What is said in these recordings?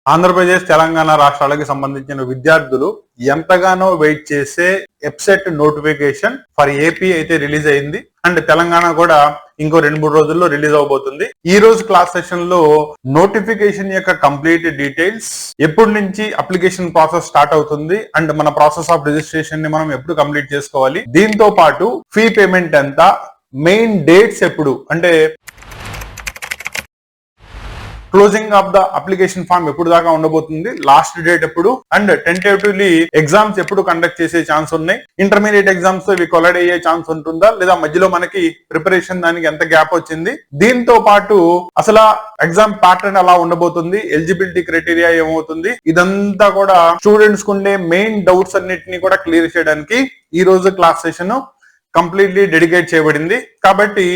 ఆంధ్రప్రదేశ్ తెలంగాణ రాష్ట్రాలకు సంబంధించిన విద్యార్థులు ఎంతగానో వెయిట్ చేసే ఎప్సెట్ నోటిఫికేషన్ ఫర్ ఏపీ అయితే రిలీజ్ అయింది. అండ్ తెలంగాణ కూడా ఇంకో 2-3 రోజుల్లో రిలీజ్ అవబోతుంది. ఈ రోజు క్లాస్ సెషన్ లో నోటిఫికేషన్ యొక్క కంప్లీట్ డీటెయిల్స్, ఎప్పటి నుంచి అప్లికేషన్ ప్రాసెస్ స్టార్ట్ అవుతుంది, అండ్ మన ప్రాసెస్ ఆఫ్ రిజిస్ట్రేషన్ ని మనం ఎప్పుడు కంప్లీట్ చేసుకోవాలి, దీంతో పాటు ఫీ పేమెంట్ ఎంత, మెయిన్ డేట్స్ ఎప్పుడు, అంటే closing of the application form ఎప్పుడు దాకా ఉండబోతుంది, లాస్ట్ డేట్ ఎప్పుడు, అండ్ టెంటేటివ్లీ ఎగ్జామ్స్ ఎప్పుడు కండక్ట్ చేసే ఛాన్స్ ఉన్నాయి, ఇంటర్మీడియట్ ఎగ్జామ్స్ ఇవి కొలైడ్ అయ్యే ఛాన్స్ ఉంటుందా లేదా, మధ్యలో మనకి ప్రిపరేషన్ దానికి ఎంత గ్యాప్ వచ్చింది, దీంతో పాటు అసలు ఎగ్జామ్ ప్యాటర్న్ ఎలా ఉండబోతుంది, ఎలిజిబిలిటీ క్రైటీరియా ఏమవుతుంది, ఇదంతా కూడా స్టూడెంట్స్ కుండే మెయిన్ డౌట్స్ అన్నిటిని కూడా క్లియర్ చేయడానికి ఈ రోజు క్లాస్ సెషన్ కంప్లీట్లీ డెడికేట్ చేయబడింది. కాబట్టి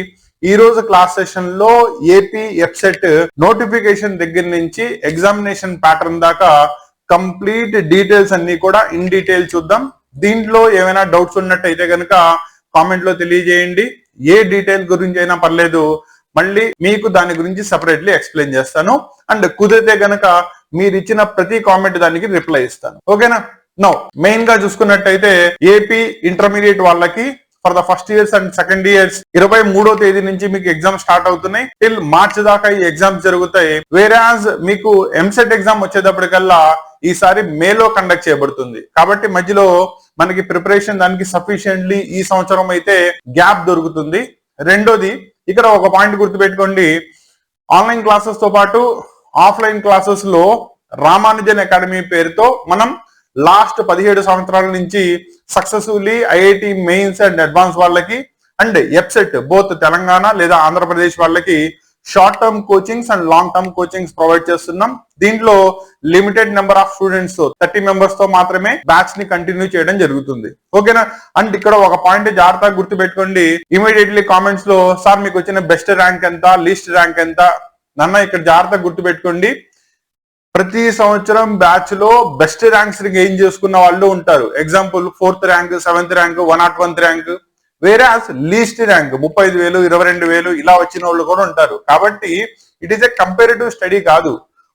ఈ రోజు క్లాస్ సెషన్ లో ఏపీ ఎప్సెట్ నోటిఫికేషన్ దగ్గర నుంచి ఎగ్జామినేషన్ ప్యాటర్న్ దాకా కంప్లీట్ డీటెయిల్స్ అన్ని కూడా ఇన్ డీటెయిల్ చూద్దాం. దీంట్లో ఏమైనా డౌట్స్ ఉన్నట్టయితే కనుక కామెంట్ లో తెలియజేయండి. ఏ డీటెయిల్ గురించి అయినా పర్లేదు, మళ్ళీ మీకు దాని గురించి సెపరేట్లీ ఎక్స్ప్లెయిన్ చేస్తాను. అండ్ కుదిరితే గనక మీరు ఇచ్చిన ప్రతి కామెంట్ దానికి రిప్లై ఇస్తాను. ఓకేనా? నో మెయిన్ గా చూసుకున్నట్టయితే ఏపీ ఇంటర్మీడియట్ వాళ్ళకి for the first years and second years 23వ తేదీ నుంచి మీకు ఎగ్జామ్ స్టార్ట్ అవుతున్నాయి. టిల్ మార్చ్ దాకా ఈ ఎగ్జామ్స్ జరుగుతాయి. వేరాజ్ మీకు ఎంసెట్ ఎగ్జామ్ వచ్చేటప్పటికల్లా ఈసారి మేలో కండక్ట్ చేయబడుతుంది. కాబట్టి మధ్యలో మనకి ప్రిపరేషన్ దానికి సఫిషియెంట్లీ ఈ సంవత్సరం అయితే గ్యాప్ దొరుకుతుంది. రెండోది, ఇక్కడ ఒక పాయింట్ గుర్తుపెట్టుకోండి, ఆన్లైన్ క్లాసెస్ తో పాటు ఆఫ్లైన్ క్లాసెస్ లో రామానుజన్ అకాడమీ పేరుతో మనం లాస్ట్ 17 సంవత్సరాల నుంచి successfully IIT mains and advance వాళ్ళకి అండ్ ఎప్సెట్ బోత్ తెలంగాణ లేదా ఆంధ్రప్రదేశ్ వాళ్ళకి short term coachings and long term coachings provide చేస్తున్నాం. దీంట్లో లిమిటెడ్ నెంబర్ ఆఫ్ స్టూడెంట్స్ తో 30 మెంబర్స్ తో మాత్రమే బ్యాచ్ ని కంటిన్యూ చేయడం జరుగుతుంది. ఓకేనా? అండ్ ఇక్కడ ఒక పాయింట్ జాగ్రత్తగా గుర్తుపెట్టుకోండి, ఇమీడియట్లీ కామెంట్స్ లో సార్ మీకు వచ్చిన బెస్ట్ ర్యాంక్ ఎంత, లీస్ట్ ర్యాంక్ ఎంత, నన్న ఇక్కడ జాగ్రత్తగా గుర్తుపెట్టుకోండి. ప్రతి సంవత్సరం బ్యాచ్ లో బెస్ట్ ర్యాంక్స్ గెయిన్ చేసుకున్న వాళ్ళు ఉంటారు. Example 4th rank, 7th rank, 101th rank, వేరే లీస్ట్ ర్యాంక్ 35,000, 22,000 ఇలా వచ్చిన వాళ్ళు కూడా ఉంటారు. కాబట్టి it is a comparative study కాదు.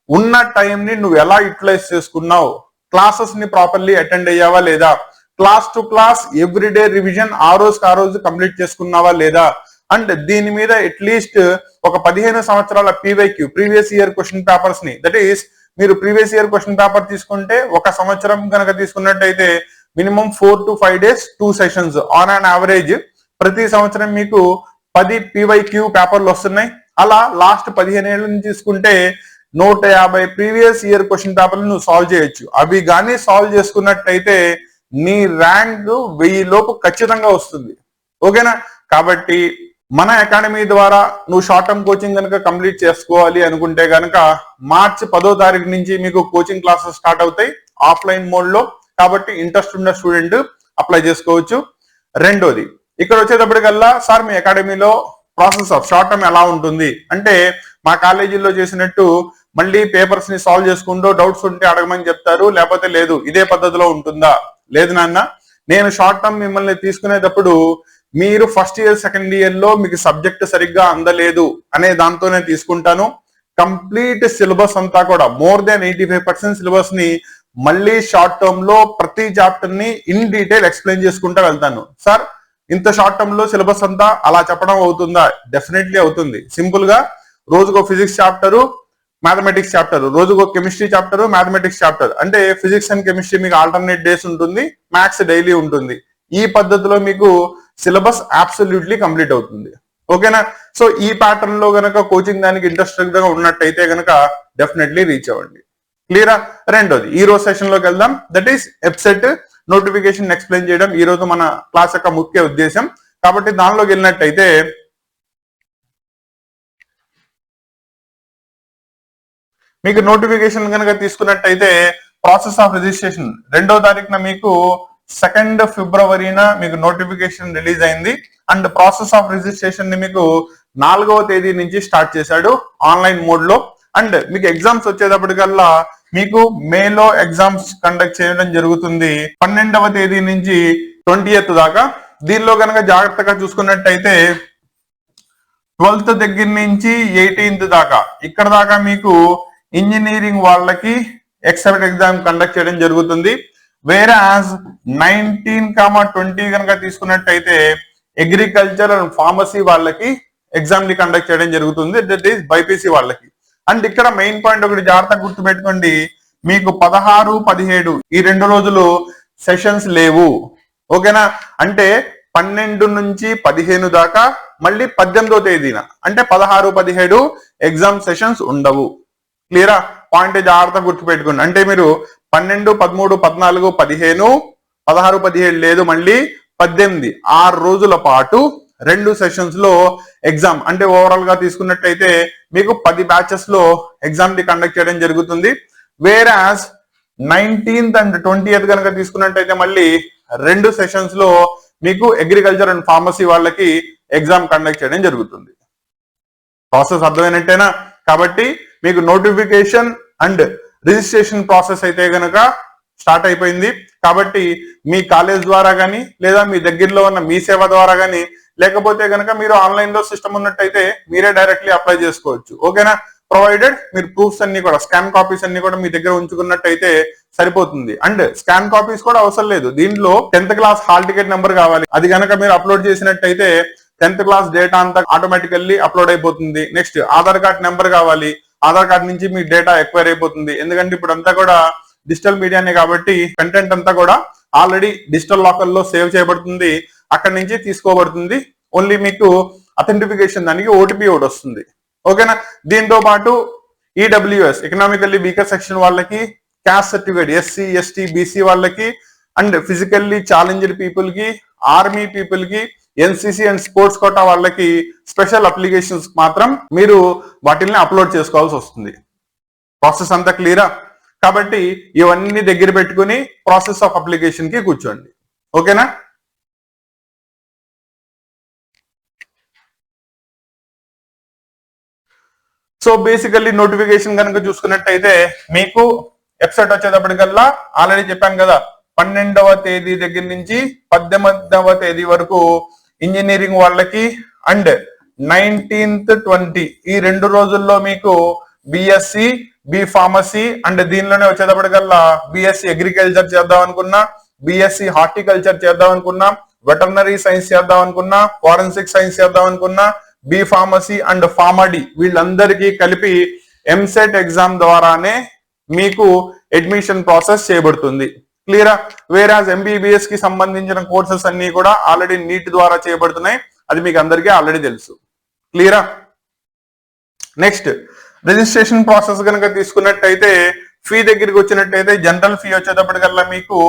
ఉన్న టైం ని నువ్వు ఎలా యూటిలైజ్ చేసుకున్నావు, క్లాసెస్ ని ప్రాపర్లీ అటెండ్ అయ్యావా లేదా, class to class everyday revision ఆ రోజు కంప్లీట్ చేసుకున్నావా లేదా, అండ్ దీని మీద అట్లీస్ట్ ఒక 15 సంవత్సరాల PYQ previous year question papers ని, దట్ ఈస్ మీరు ప్రీవియస్ ఇయర్ క్వశ్చన్ పేపర్ తీసుకుంటే ఒక సంవత్సరం కనుక తీసుకున్నట్టయితే minimum 4 to 5 days 2 sessions on an average ప్రతి సంవత్సరం మీకు 10 పీవైక్యూ పేపర్లు వస్తున్నాయి. అలా లాస్ట్ 15 ఏళ్ళ నుంచి తీసుకుంటే 150 ప్రీవియస్ ఇయర్ క్వశ్చన్ పేపర్లు నువ్వు సాల్వ్ చేయొచ్చు. అవి కానీ సాల్వ్ చేసుకున్నట్టయితే నీ ర్యాంక్ 1000 లోపు ఖచ్చితంగా వస్తుంది. ఓకేనా? కాబట్టి మన అకాడమీ ద్వారా నువ్వు షార్ట్ టర్మ్ కోచింగ్ కనుక కంప్లీట్ చేసుకోవాలి అనుకుంటే కనుక మార్చి 10వ తారీఖు నుంచి మీకు కోచింగ్ క్లాసెస్ స్టార్ట్ అవుతాయి ఆఫ్లైన్ మోడ్ లో. కాబట్టి ఇంట్రెస్ట్ ఉన్న స్టూడెంట్ అప్లై చేసుకోవచ్చు. రెండోది, ఇక్కడ వచ్చేటప్పటికల్లా సార్ మీ అకాడమీలో ప్రాసెస్ ఆఫ్ షార్ట్ టర్మ్ ఎలా ఉంటుంది అంటే, మా కాలేజీలో చేసినట్టు మళ్ళీ పేపర్స్ ని సాల్వ్ చేసుకుంటూ డౌట్స్ ఉంటే అడగమని చెప్తారు, లేకపోతే లేదు ఇదే పద్ధతిలో ఉంటుందా? లేదు నాన్న, నేను షార్ట్ టర్మ్ మిమ్మల్ని తీసుకునేటప్పుడు మీరు ఫస్ట్ ఇయర్ సెకండ్ ఇయర్ లో మీకు సబ్జెక్ట్ సరిగ్గా అందలేదు అనే దాంతోనే తీసుకుంటాను. కంప్లీట్ సిలబస్ అంతా కూడా మోర్ దాన్ 85% సిలబస్ ని మళ్ళీ షార్ట్ టర్మ్ లో ప్రతి చాప్టర్ ని ఇన్ డీటెయిల్ ఎక్స్ప్లెయిన్ చేసుకుంటూ వెళ్తాను. సార్ ఇంత షార్ట్ టర్మ్ లో సిలబస్ అంతా అలా చెప్పడం అవుతుందా? డెఫినెట్లీ అవుతుంది. సింపుల్ గా రోజుకో ఫిజిక్స్ చాప్టరు, మ్యాథమెటిక్స్ చాప్టర్, రోజుకో కెమిస్ట్రీ చాప్టర్, మ్యాథమెటిక్స్ చాప్టర్, అంటే ఫిజిక్స్ అండ్ కెమిస్ట్రీ మీకు ఆల్టర్నేట్ డేస్ ఉంటుంది, మ్యాథ్స్ డైలీ ఉంటుంది. ఈ పద్ధతిలో మీకు సిలబస్ అబ్సల్యూట్లీ కంప్లీట్ అవుతుంది. ఓకేనా? సో ఈ ప్యాటర్న్ లో గనక కోచింగ్ దానికి ఇంట్రెస్టెడ్ గా ఉన్నట్టయితే గనక డెఫినెట్లీ రీచ్ అవ్వండి. క్లియరా? రెండోది, ఈ రోజు సెషన్ లోకి వెళ్దాం. That is EAPCET notification explain చేయడం ఈ రోజు మన క్లాస్ యొక్క ముఖ్య ఉద్దేశం. కాబట్టి దానిలోకి వెళ్ళినట్టయితే మీకు నోటిఫికేషన్ కనుక తీసుకున్నట్టయితే ప్రాసెస్ ఆఫ్ రిజిస్ట్రేషన్ 2వ తారీఖున మీకు 2 ఫిబ్రవరిన మీకు నోటిఫికేషన్ రిలీజ్ అయింది. అండ్ ప్రాసెస్ ఆఫ్ రిజిస్ట్రేషన్ ని మీకు 4వ తేదీ నుంచి స్టార్ట్ చేశాడు ఆన్లైన్ మోడ్ లో. అండ్ మీకు ఎగ్జామ్స్ వచ్చేటప్పటికల్లా మీకు మేలో ఎగ్జామ్స్ కండక్ట్ చేయడం జరుగుతుంది 12వ తేదీ నుంచి 20th దాకా. దీనిలో కనుక జాగ్రత్తగా చూసుకున్నట్టయితే 12th దగ్గర నుంచి 18th దాకా, ఇక్కడ దాకా మీకు ఇంజనీరింగ్ వాళ్ళకి ఎక్స్టర్నల్ ఎగ్జామ్ కండక్ట్ చేయడం జరుగుతుంది. వేరే 19-20 కనుక తీసుకున్నట్టయితే అగ్రికల్చర్ అండ్ ఫార్మసీ వాళ్ళకి ఎగ్జామ్ ని కండక్ట్ చేయడం జరుగుతుంది. దట్ ఈస్ బైపీసీ వాళ్ళకి. అండ్ ఇక్కడ మెయిన్ పాయింట్ ఒకటి జాగ్రత్తగా గుర్తుపెట్టుకోండి, మీకు 16-17 ఈ 2 రోజులు సెషన్స్ లేవు. ఓకేనా? అంటే 12 నుంచి 15 దాకా, మళ్ళీ 18వ తేదీన అంటే 16-17 ఎగ్జామ్ సెషన్స్ ఉండవు. క్లియరా? పాయింట్ జాగ్రత్తగా గుర్తుపెట్టుకోండి. అంటే మీరు 12, 13, 14, 15, 16, 17 లేదు, మళ్ళీ 18 6 రోజుల పాటు 2 సెషన్స్ లో ఎగ్జామ్, అంటే ఓవరాల్ గా తీసుకున్నట్టయితే మీకు 10 బ్యాచెస్ లో ఎగ్జామ్ ని కండక్ట్ చేయడం జరుగుతుంది. వేరే 19th and 20th కనుక తీసుకున్నట్టయితే మళ్ళీ 2 సెషన్స్ లో మీకు అగ్రికల్చర్ అండ్ ఫార్మసీ వాళ్ళకి ఎగ్జామ్ కండక్ట్ చేయడం జరుగుతుంది. ప్రాసెస్ అర్థమైనట్టేనా? కాబట్టి మీకు నోటిఫికేషన్ అండ్ రిజిస్ట్రేషన్ ప్రాసెస్ అయితే గనక స్టార్ట్ అయిపోయింది. కాబట్టి మీ కాలేజ్ ద్వారా కానీ, లేదా మీ దగ్గరలో ఉన్న మీ సేవ ద్వారా కానీ, లేకపోతే కనుక మీరు ఆన్లైన్ లో సిస్టమ్ ఉన్నట్టయితే మీరే డైరెక్ట్లీ అప్లై చేసుకోవచ్చు. ఓకేనా? ప్రొవైడెడ్ మీరు ప్రూఫ్స్ అన్ని కూడా, స్కాన్ కాపీస్ అన్ని కూడా మీ దగ్గర ఉంచుకున్నట్టయితే సరిపోతుంది. అండ్ స్కాన్ కాపీస్ కూడా అవసరం లేదు. దీంట్లో 10th class hall ticket number కావాలి. అది కనుక మీరు అప్లోడ్ చేసినట్టయితే 10th క్లాస్ డేటా అంతా ఆటోమేటికల్లీ అప్లోడ్ అయిపోతుంది. నెక్స్ట్ ఆధార్ కార్డ్ నెంబర్ కావాలి. ఆధార్ కార్డ్ నుంచి మీ డేటా ఎక్వైర్ అయిపోతుంది. ఎందుకంటే ఇప్పుడు అంతా కూడా డిజిటల్ మీడియానే కాబట్టి కంటెంట్ అంతా కూడా ఆల్రెడీ డిజిటల్ లాకర్ లో సేవ్ చేయబడుతుంది. అక్కడి నుంచి తీసుకోబడుతుంది. ఓన్లీ మీకు అథెంటిఫికేషన్ దానికి ఓటీపీ ఒకటి వస్తుంది. ఓకేనా? దీంతో పాటు ఈడబ్ల్యూఎస్ ఎకనామికల్లీ వీకర్ సెక్షన్ వాళ్ళకి, caste certificate SC, ST, BC వాళ్ళకి, అండ్ ఫిజికల్లీ ఛాలెంజ్డ్ పీపుల్ కి, ఆర్మీ పీపుల్ కి, ఎన్సీసీ అండ్ స్పోర్ట్స్ కోటా వాళ్ళకి స్పెషల్ అప్లికేషన్స్ మాత్రం మీరు వాటిని అప్లోడ్ చేసుకోవాల్సి వస్తుంది. ప్రాసెస్ అంతా క్లియరా? కాబట్టి ఇవన్నీ దగ్గర పెట్టుకుని ప్రాసెస్ ఆఫ్ అప్లికేషన్ కి కూర్చోండి. ఓకేనా? సో బేసికల్లీ నోటిఫికేషన్ కనుక చూసుకున్నట్టయితే మీకు వెబ్సైట్ వచ్చేటప్పటికల్లా ఆల్రెడీ చెప్పాను కదా, 12వ తేదీ దగ్గర నుంచి 18వ తేదీ వరకు ఇంజనీరింగ్ వాళ్ళకి, అండ్ 19th, 20 ఈ 2 రోజుల్లో మీకు బిఎస్సి, బి ఫార్మసీ, అండ్ దీనిలోనే వచ్చేటప్పటికల్లా బిఎస్సి అగ్రికల్చర్ చేద్దాం అనుకున్నా, బిఎస్సి హార్టికల్చర్ చేద్దాం అనుకున్నా, వెటర్నరీ సైన్స్ చేద్దాం అనుకున్నా, ఫారెన్సిక్ సైన్స్ చేద్దాం అనుకున్నా, బి ఫార్మసీ అండ్ ఫార్మడీ వీళ్ళందరికీ కలిపి ఎంసెట్ ఎగ్జామ్ ద్వారానే మీకు అడ్మిషన్ ప్రాసెస్ చేయబడుతుంది. క్లియరా? వేరాజ్ ఎంబీబీఎస్ కి సంబంధించిన కోర్సెస్ అన్ని కూడా ఆల్రెడీ నీట్ ద్వారా చేయబడుతున్నాయి. అది మీకు అందరికీ ఆల్రెడీ తెలుసు. క్లియరా? నెక్స్ట్ రిజిస్ట్రేషన్ ప్రాసెస్ కనుక తీసుకున్నట్టయితే ఫీ దగ్గరికి వచ్చినట్టయితే జనరల్ ఫీ వచ్చేటప్పటికల్లా మీకు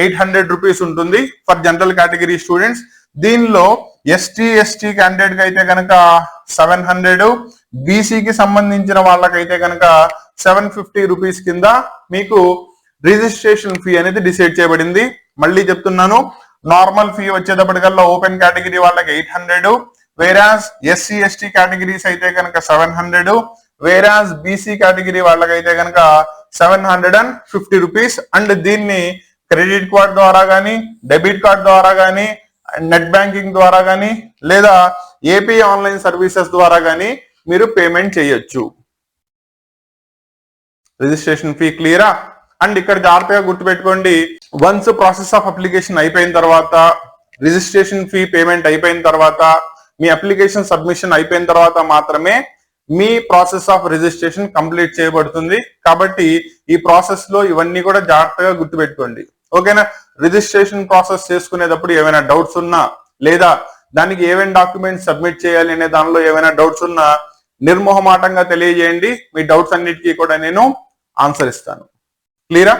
800 రూపీస్ ఉంటుంది ఫర్ జనరల్ కేటగిరీ స్టూడెంట్స్. దీనిలో ఎస్టీ క్యాండిడేట్ కి అయితే కనుక 700, బీసీకి సంబంధించిన వాళ్ళకైతే కనుక 750 రూపీస్ కింద మీకు రిజిస్ట్రేషన్ ఫీ అనేది డిసైడ్ చేయబడింది. మళ్ళీ చెప్తున్నాను, నార్మల్ ఫీ వచ్చేటప్పటికల్లా ఓపెన్ కేటగిరీ వాళ్ళకి 800, వేరాజ్ ఎస్సీ ఎస్టీ కేటగిరీస్ అయితే కనుక 700, వేరాజ్ బీసీ కేటగిరీ వాళ్ళకైతే కనుక 750 రూపీస్. అండ్ దీన్ని క్రెడిట్ కార్డ్ ద్వారా కానీ, డెబిట్ కార్డ్ ద్వారా కానీ, నెట్ బ్యాంకింగ్ ద్వారా కానీ, లేదా ఏపీ ఆన్లైన్ సర్వీసెస్ ద్వారా కానీ మీరు పేమెంట్ చేయొచ్చు. రిజిస్ట్రేషన్ ఫీ క్లియరా? అండ్ ఇక్కడ జాగ్రత్తగా గుర్తుపెట్టుకోండి, వన్స్ ప్రాసెస్ ఆఫ్ అప్లికేషన్ అయిపోయిన తర్వాత, రిజిస్ట్రేషన్ ఫీ పేమెంట్ అయిపోయిన తర్వాత, మీ అప్లికేషన్ సబ్మిషన్ అయిపోయిన తర్వాత మాత్రమే మీ ప్రాసెస్ ఆఫ్ రిజిస్ట్రేషన్ కంప్లీట్ చేయబడుతుంది. కాబట్టి ఈ ప్రాసెస్ లో ఇవన్నీ కూడా జాగ్రత్తగా గుర్తుపెట్టుకోండి. ఓకేనా? రిజిస్ట్రేషన్ ప్రాసెస్ చేసుకునేటప్పుడు ఏమైనా డౌట్స్ ఉన్నా, లేదా దానికి ఏమైనా డాక్యుమెంట్స్ సబ్మిట్ చేయాలి అనే దానిలో ఏమైనా డౌట్స్ ఉన్నా నిర్మోహమాటంగా తెలియజేయండి. మీ డౌట్స్ అన్నిటికీ కూడా నేను ఆన్సర్ ఇస్తాను. క్లియరా?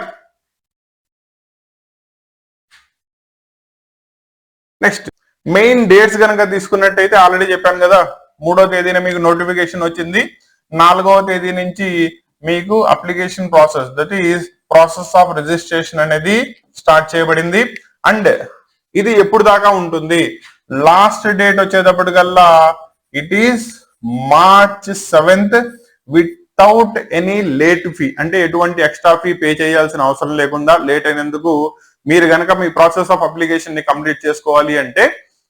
నెక్స్ట్ మెయిన్ డేట్స్ కనుక తీసుకున్నట్టయితే ఆల్రెడీ చెప్పాను కదా, 3వ తేదీన మీకు నోటిఫికేషన్ వచ్చింది. 4వ తేదీ నుంచి మీకు application process, that is process of registration అనేది స్టార్ట్ చేయబడింది. అండ్ ఇది ఎప్పుడు దాకా ఉంటుంది? లాస్ట్ డేట్ వచ్చేటప్పటికల్లా it is March 7th without any late fee, అంటే ఎటువంటి ఎక్స్ట్రా ఫీ పే చేయాల్సిన అవసరం లేకుండా లేట్ అయినందుకు మీరు కనుక మీ ప్రాసెస్ ఆఫ్ అప్లికేషన్ ని కంప్లీట్ చేసుకోవాలి అంటే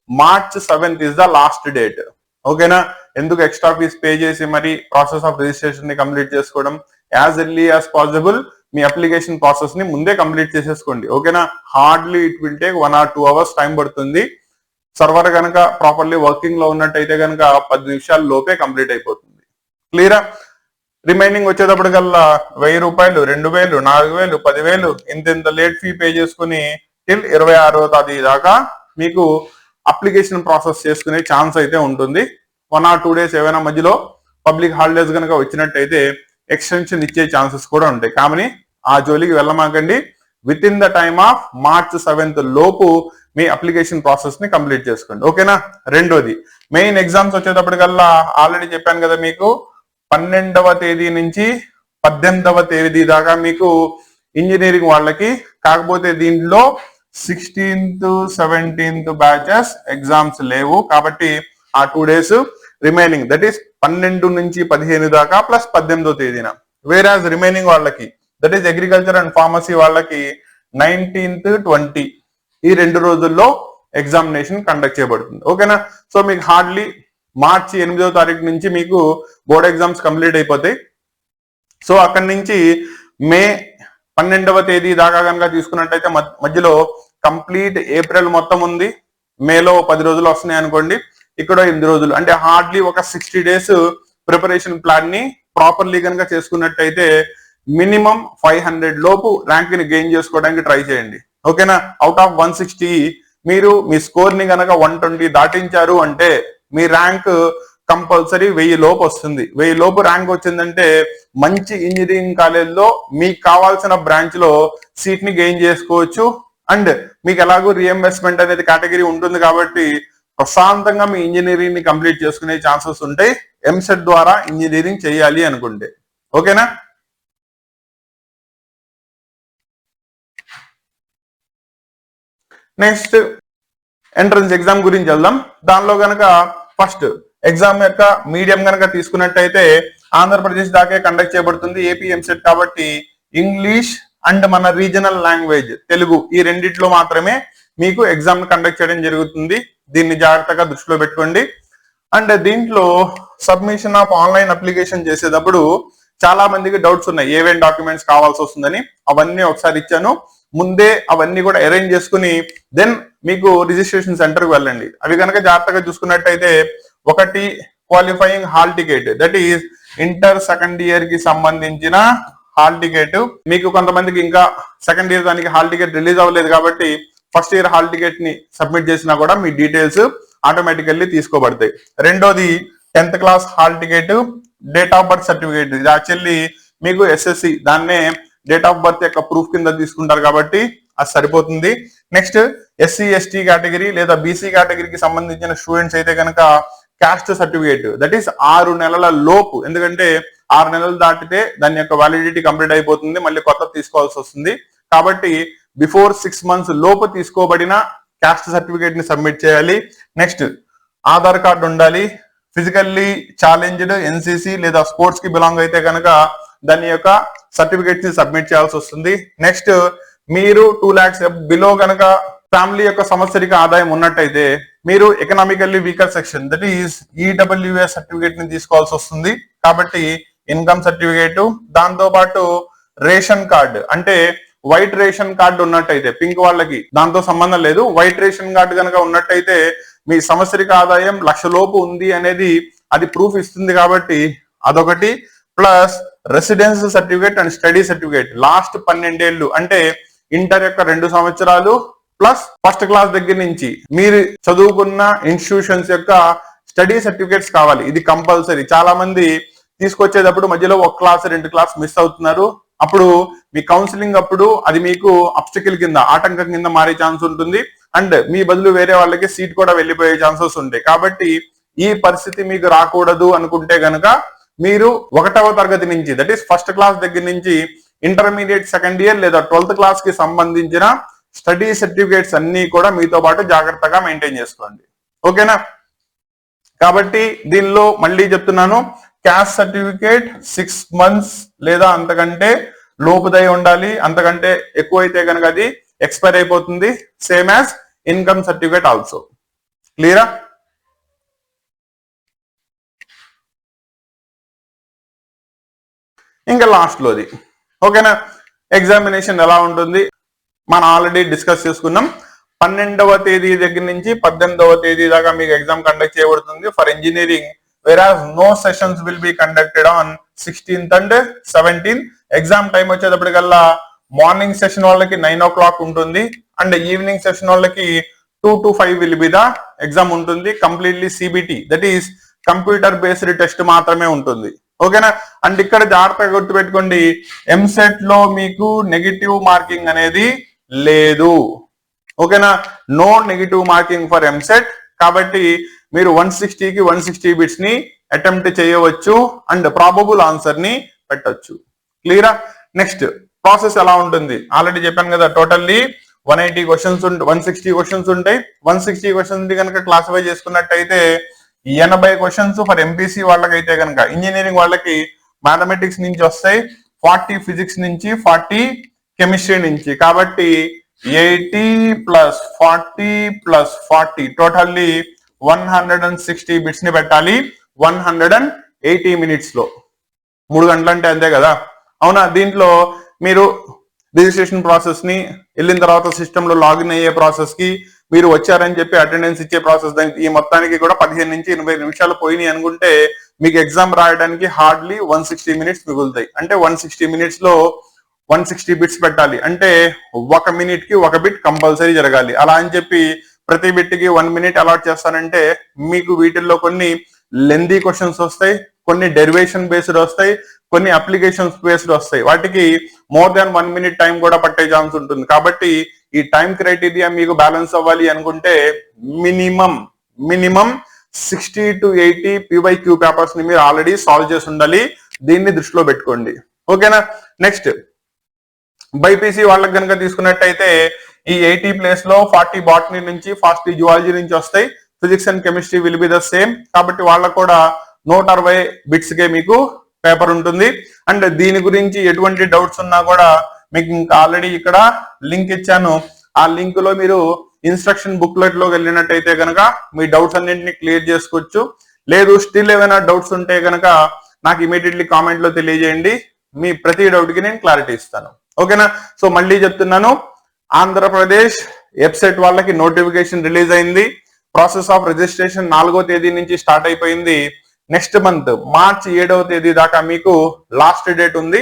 March 7th is the last date. ఓకేనా? ఎందుకు ఎక్స్ట్రా ఫీస్ పే చేసి మరి ప్రాసెస్ ఆఫ్ రిజిస్ట్రేషన్ ని కంప్లీట్ చేసుకోవడం? యాజ్ ఎర్లీ యాజ్ పాసిబుల్ మీ అప్లికేషన్ ప్రాసెస్ ని ముందే కంప్లీట్ చేసేసుకోండి. ఓకేనా? Hardly it will take 1 or 2 hours time పడుతుంది. సర్వర్ కనుక ప్రాపర్లీ వర్కింగ్ లో ఉన్నట్టయితే కనుక 10 నిమిషాల లోపే కంప్లీట్ అయిపోతుంది. క్లియరా? రిమైనింగ్ వచ్చేటప్పటికల్లా 1000 రూపాయలు, 2000, 4000, 10,000 ఇంత లేట్ ఫీ పే చేసుకుని టిల్ 26వ తేదీ దాకా మీకు అప్లికేషన్ ప్రాసెస్ చేసుకునే ఛాన్స్ అయితే ఉంటుంది. 1 or 2 days ఏమైనా మధ్యలో పబ్లిక్ హాలిడేస్ కనుక వచ్చినట్టయితే ఎక్స్టెన్షన్ ఇచ్చే ఛాన్సెస్ కూడా ఉంటాయి. కానీ ఆ జోలికి వెళ్ళమాకండి. Within the time of March 7th లోపు మీ అప్లికేషన్ ప్రాసెస్ ని కంప్లీట్ చేసుకోండి. ఓకేనా? రెండోది మెయిన్ ఎగ్జామ్స్ వచ్చేటప్పటికల్లా ఆల్రెడీ చెప్పాను కదా మీకు 12వ తేదీ నుంచి 18వ తేదీ దాకా మీకు ఇంజనీరింగ్ వాళ్ళకి. కాకపోతే దీంట్లో 16th, 17th బ్యాచెస్ ఎగ్జామ్స్ లేవు కాబట్టి ఆ 2 days రిమైనింగ్, దట్ ఈస్ 12 నుంచి 15 దాకా ప్లస్ 18వ తేదీన. వేరాజ్ రిమైనింగ్ వాళ్ళకి that is agriculture and pharmacy వాళ్ళకి 19th, 20 ఈ 2 రోజుల్లో ఎగ్జామినేషన్ కండక్ట్ చేయబడుతుంది. ఓకేనా? సో మీకు హార్డ్లీ March 8వ తారీఖు నుంచి మీకు బోర్డ్ ఎగ్జామ్స్ కంప్లీట్ అయిపోతాయి. సో అక్కడి నుంచి May 12వ తేదీ దాకా కనుక తీసుకున్నట్టయితే మధ్యలో కంప్లీట్ ఏప్రిల్ మొత్తం ఉంది. మేలో 10 రోజులు వస్తున్నాయి అనుకోండి, ఇక్కడ 8 రోజులు, అంటే హార్డ్లీ ఒక 60 days ప్రిపరేషన్ ప్లాన్ ని ప్రాపర్లీ కనుక చేసుకున్నట్టయితే మినిమం 500 లోపు ర్యాంక్ ని గెయిన్ చేసుకోవడానికి ట్రై చేయండి. ఓకేనా? అవుట్ ఆఫ్ 160 మీరు మీ స్కోర్ ని కనుక 120 దాటించారు అంటే మీ ర్యాంక్ కంపల్సరీ 1000 లోపు వస్తుంది. 1000 లోపు ర్యాంక్ వచ్చిందంటే మంచి ఇంజనీరింగ్ కాలేజ్లో మీకు కావాల్సిన బ్రాంచ్ లో సీట్ ని గెయిన్ చేసుకోవచ్చు. అండ్ మీకు ఎలాగో రీఎంబర్స్మెంట్ అనేది కేటగిరీ ఉంటుంది కాబట్టి ప్రశాంతంగా మీ ఇంజనీరింగ్ ని కంప్లీట్ చేసుకునే ఛాన్సెస్ ఉంటాయి ఎంసెట్ ద్వారా ఇంజనీరింగ్ చేయాలి అనుకుంటే. ఓకేనా? నెక్స్ట్ ఎంట్రన్స్ ఎగ్జామ్ గురించి వెళ్దాం. దానిలో గనక ఫస్ట్ ఎగ్జామ్ యొక్క మీడియం గనక తీసుకున్నట్టయితే ఆంధ్రప్రదేశ్ దాకే కండక్ట్ చేయబడుతుంది. ఏపీ ఎంసెట్ కాబట్టి ఇంగ్లీష్ అండ్ మన రీజనల్ లాంగ్వేజ్ తెలుగు ఈ రెండిట్లో మాత్రమే మీకు ఎగ్జామ్ కండక్ట్ చేయడం జరుగుతుంది. దీన్ని జాగ్రత్తగా దృష్టిలో పెట్టుకోండి. అండ్ దీంట్లో సబ్మిషన్ ఆఫ్ ఆన్లైన్ అప్లికేషన్ చేసేటప్పుడు చాలా మందికి డౌట్స్ ఉన్నాయి, ఏమేం డాక్యుమెంట్స్ కావాల్సి వస్తుందని. అవన్నీ ఒకసారి ఇచ్చాను, ముందే అవన్నీ కూడా అరేంజ్ చేసుకుని దెన్ మీకు రిజిస్ట్రేషన్ సెంటర్కి వెళ్ళండి. అవి కనుక జాగ్రత్తగా చూసుకున్నట్టయితే ఒకటి qualifying hall ticket, that is inter second year కి సంబంధించిన హాల్ టికెట్. మీకు కొంతమందికి ఇంకా సెకండ్ ఇయర్ దానికి హాల్ టికెట్ రిలీజ్ అవ్వలేదు కాబట్టి ఫస్ట్ ఇయర్ హాల్ టికెట్ ని సబ్మిట్ చేసినా కూడా మీ డీటెయిల్స్ ఆటోమేటికల్లీ తీసుకోబడతాయి. రెండోది 10th class hall ticket, date of birth certificate. ఇది యాక్చువల్లీ మీకు ఎస్ఎస్సి దాన్నే డేట్ ఆఫ్ బర్త్ యొక్క ప్రూఫ్ కింద తీసుకుంటారు కాబట్టి అది సరిపోతుంది. నెక్స్ట్ ఎస్సీ ఎస్టీ కేటగిరీ లేదా బీసీ కేటగిరీకి సంబంధించిన స్టూడెంట్స్ అయితే కనుక క్యాస్ట్ సర్టిఫికేట్, దట్ ఈస్ 6 నెలల లోపు, ఎందుకంటే 6 నెలలు దాటితే దాని యొక్క వ్యాలిడిటీ కంప్లీట్ అయిపోతుంది, మళ్ళీ కొత్త తీసుకోవాల్సి వస్తుంది. కాబట్టి బిఫోర్ 6 months లోపు తీసుకోబడిన క్యాస్ట్ సర్టిఫికేట్ ని సబ్మిట్ చేయాలి. నెక్స్ట్ ఆధార్ కార్డు ఉండాలి. ఫిజికల్లీ ఛాలెంజ్డ్ ఎన్సీసీ లేదా స్పోర్ట్స్ కి బిలాంగ్ అయితే కనుక దాని యొక్క సర్టిఫికేట్ ని సబ్మిట్ చేయాల్సి వస్తుంది. నెక్స్ట్ మీరు 2 lakhs బిలో కనుక ఫ్యామిలీ యొక్క సంవత్సరిక ఆదాయం ఉన్నట్టయితే మీరు economically weaker section, that is EWS certificate ని తీసుకోవాల్సి వస్తుంది. కాబట్టి ఇన్కమ్ సర్టిఫికేట్, దాంతో పాటు రేషన్ కార్డు, అంటే వైట్ రేషన్ కార్డు ఉన్నట్టయితే, పింక్ వాళ్ళకి దాంతో సంబంధం లేదు, వైట్ రేషన్ కార్డు కనుక ఉన్నట్టయితే మీ సంవత్సరిక ఆదాయం 1,00,000 లోపు ఉంది అనేది అది ప్రూఫ్ ఇస్తుంది కాబట్టి అదొకటి. Plus residence certificate and study certificate, last 12 ఏళ్ళు అంటే ఇంటర్ యొక్క 2 సంవత్సరాలు ప్లస్ ఫస్ట్ క్లాస్ దగ్గర నుంచి మీరు చదువుకున్న ఇన్స్టిట్యూషన్స్ యొక్క స్టడీ సర్టిఫికేట్స్ కావాలి. ఇది కంపల్సరీ. చాలా మంది తీసుకొచ్చేటప్పుడు మధ్యలో 1 క్లాస్ 2 క్లాస్ మిస్ అవుతున్నారు. అప్పుడు మీ కౌన్సిలింగ్ అప్పుడు అది మీకు అబ్స్టికల్ కింద, ఆటంకం కింద మారే ఛాన్స్ ఉంటుంది. అండ్ మీ బదులు వేరే వాళ్ళకి సీట్ కూడా వెళ్ళిపోయే ఛాన్సెస్ ఉంటాయి. కాబట్టి ఈ పరిస్థితి మీకు రాకూడదు అనుకుంటే గనక మీరు 1వ తరగతి నుంచి, దట్ ఈస్ ఫస్ట్ క్లాస్ దగ్గర నుంచి ఇంటర్మీడియట్ సెకండ్ ఇయర్ లేదా 12th క్లాస్ కి సంబంధించిన స్టడీ సర్టిఫికేట్స్ అన్ని కూడా మీతో పాటు జాగ్రత్తగా మెయింటైన్ చేసుకోండి. ఓకేనా? కాబట్టి దీనిలో మళ్ళీ చెప్తున్నాను, క్యాస్ట్ సర్టిఫికేట్ 6 months లేదా అంతకంటే లోపుదై ఉండాలి. అంతకంటే ఎక్కువైతే కనుక అది ఎక్స్పైర్ అయిపోతుంది. Same as income certificate also. క్లియరా? ఇంకా లాస్ట్ లోది. ఓకేనా, ఎగ్జామినేషన్ ఎలా ఉంటుంది మనం ఆల్రెడీ డిస్కస్ చేసుకున్నాం. 12వ తేదీ దగ్గర నుంచి 18వ తేదీ దాకా మీకు ఎగ్జామ్ కండక్ట్ చేయబడుతుంది for engineering. whereas no sessions will be conducted on 16th and 17th. Exam time వచ్చేటప్పటికల్లా మార్నింగ్ సెషన్ వాళ్ళకి 9 o'clock ఉంటుంది అండ్ ఈవినింగ్ సెషన్ వాళ్ళకి 2 to 5 will be the exam ఉంటుంది. Completely CBT, that is computer based test మాత్రమే ఉంటుంది. ఓకేనా, and ఇక్కడ జాగ్రత్తగా గుర్తుపెట్టుకోండి, ఎంసెట్ లో మీకు నెగిటివ్ మార్కింగ్ అనేది లేదు. ఓకేనా, no negative marking for EAMCET. కాబట్టి మీరు 160కి 160 బిట్స్ ని అటెంప్ట్ చేయవచ్చు అండ్ ప్రాబబుల్ ఆన్సర్ ని పెట్టచ్చు. క్లియరా? నెక్స్ట్ ప్రాసెస్ ఎలా ఉంటుంది ఆల్రెడీ చెప్పాను కదా. టోటల్లీ 180 క్వశ్చన్స్ 160 క్వశ్చన్స్ ఉంటాయి. 160 క్వశ్చన్స్ కనుక క్లాసిఫై చేసుకున్నట్టయితే 80 క్వశ్చన్స్ ఫర్ ఎంపీసీ వాళ్ళకైతే కనుక, ఇంజనీరింగ్ వాళ్ళకి మ్యాథమెటిక్స్ నుంచి వస్తాయి, 40 ఫిజిక్స్ నుంచి, 40 కెమిస్ట్రీ నుంచి. కాబట్టి 80 + 40 + 40 టోటల్లీ 160 బిట్స్ ని పెట్టాలి 180 minutes లో. 3 గంటలు అంటే అంతే కదా, అవునా? దీంట్లో మీరు రిజిస్ట్రేషన్ ప్రాసెస్ ని వెళ్ళిన తర్వాత సిస్టమ్ లో లాగిన్ అయ్యే ప్రాసెస్ కి, మీరు వచ్చారని చెప్పి అటెండెన్స్ ఇచ్చే ప్రాసెస్, ఈ మొత్తానికి కూడా 15 నుంచి 20 నిమిషాలు పోయినాయి అనుకుంటే మీకు ఎగ్జామ్ రాయడానికి హార్డ్లీ 160 minutes మిగులుతాయి. అంటే 160 minutes లో 160 బిట్స్ పెట్టాలి. అంటే 1 minute కి 1 బిట్ కంపల్సరీ జరగాలి. అలా అని చెప్పి ప్రతి బిట్ కి 1 minute అలాట్ చేస్తానంటే మీకు వీటిల్లో కొన్ని లెందీ క్వశ్చన్స్ వస్తాయి, కొన్ని డెరివేషన్ బేస్డ్ వస్తాయి, కొన్ని అప్లికేషన్స్ బేస్డ్ వస్తాయి. వాటికి మోర్ దాన్ 1 minute టైం కూడా పట్టే ఛాన్స్ ఉంటుంది. కాబట్టి ఈ టైం క్రైటీరియా మీకు బ్యాలెన్స్ అవ్వాలి అనుకుంటే మినిమం 60 to 80 PYQ పేపర్స్ ని మీరు ఆల్రెడీ సాల్వ్ చేసి ఉండాలి. దీన్ని దృష్టిలో పెట్టుకోండి. ఓకేనా, నెక్స్ట్ బైపీసీ వాళ్ళకి కనుక తీసుకున్నట్టయితే ఈ 80 ప్లేస్ లో 40 బాటనీ నుంచి, 40 జువాలజీ నుంచి వస్తాయి. Physics and chemistry will be the same. కాబట్టి వాళ్ళకు కూడా 160 బిట్స్ కే మీకు పేపర్ ఉంటుంది. అండ్ దీని గురించి ఎటువంటి డౌట్స్ ఉన్నా కూడా మీకు ఇంకా ఆల్రెడీ ఇక్కడ లింక్ ఇచ్చాను. ఆ లింక్ లో మీరు ఇన్స్ట్రక్షన్ బుక్లెట్ లోకి వెళ్ళినట్టయితే కనుక మీ డౌట్స్ అన్నింటినీ క్లియర్ చేసుకోవచ్చు. లేదు స్టిల్ ఏమైనా డౌట్స్ ఉంటే కనుక నాకు ఇమీడియట్లీ కామెంట్ లో తెలియజేయండి. మీ ప్రతి డౌట్ కి నేను క్లారిటీ ఇస్తాను. ఓకేనా, సో మళ్ళీ చెప్తున్నాను, ఆంధ్రప్రదేశ్ వెబ్సైట్ వాళ్ళకి నోటిఫికేషన్ రిలీజ్ అయింది. ప్రాసెస్ ఆఫ్ రిజిస్ట్రేషన్ 4వ తేదీ నుంచి స్టార్ట్ అయిపోయింది. నెక్స్ట్ మంత్ మార్చి 7వ తేదీ దాకా మీకు లాస్ట్ డేట్ ఉంది.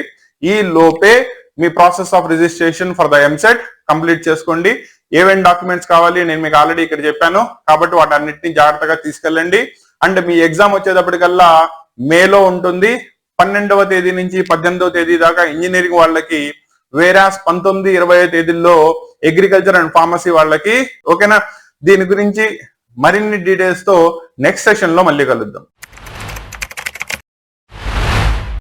ఈ లోపే మీ process of registration for the EAMCET complete చేసుకోండి. ఏమేం డాక్యుమెంట్స్ కావాలి నేను మీకు ఆల్రెడీ ఇక్కడ చెప్పాను. కాబట్టి వాటన్నిటిని జాగ్రత్తగా తీసుకెళ్ళండి. అండ్ మీ ఎగ్జామ్ వచ్చేటప్పటికల్లా మేలో ఉంటుంది. 12వ తేదీ నుంచి 18వ తేదీ దాకా ఇంజనీరింగ్ వాళ్ళకి, వేరాస్ 19, 20 తేదీల్లో అగ్రికల్చర్ అండ్ ఫార్మసీ వాళ్ళకి. ఓకేనా, దీని గురించి మరిన్ని డీటెయిల్స్ తో నెక్స్ట్ సెషన్ లో మళ్ళీ కలుద్దాం.